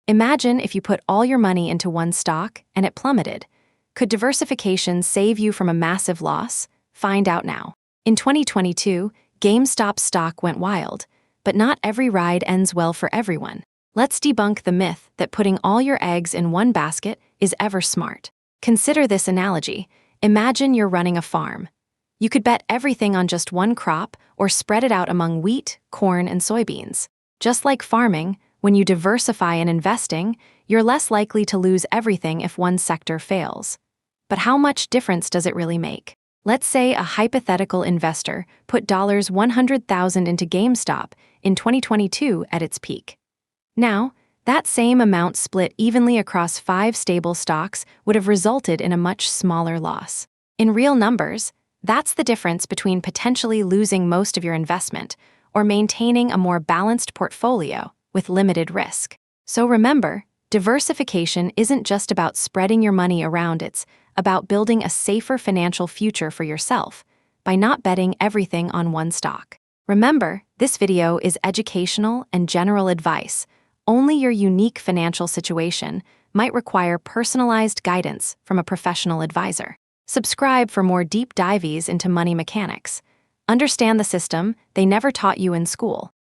Imagine if you put all your money into one stock and it plummeted. Could diversification save you from a massive loss? Find out now. In 2022, GameStop stock went wild, but not every ride ends well for everyone. Let's debunk the myth that putting all your eggs in one basket is ever smart. Consider this analogy. Imagine you're running a farm. You could bet everything on just one crop or spread it out among wheat, corn, and soybeans. Just like farming, when you diversify in investing, you're less likely to lose everything if one sector fails. But how much difference does it really make? Let's say a hypothetical investor put $100,000 into GameStop in 2022 at its peak. Now, that same amount split evenly across 5 stable stocks would have resulted in a much smaller loss. In real numbers, that's the difference between potentially losing most of your investment or maintaining a more balanced portfolio with limited risk. So remember, diversification isn't just about spreading your money around, it's about building a safer financial future for yourself by not betting everything on one stock. Remember, this video is educational and general advice. Only your unique financial situation might require personalized guidance from a professional advisor. Subscribe for more deep dives into money mechanics. Understand the system they never taught you in school.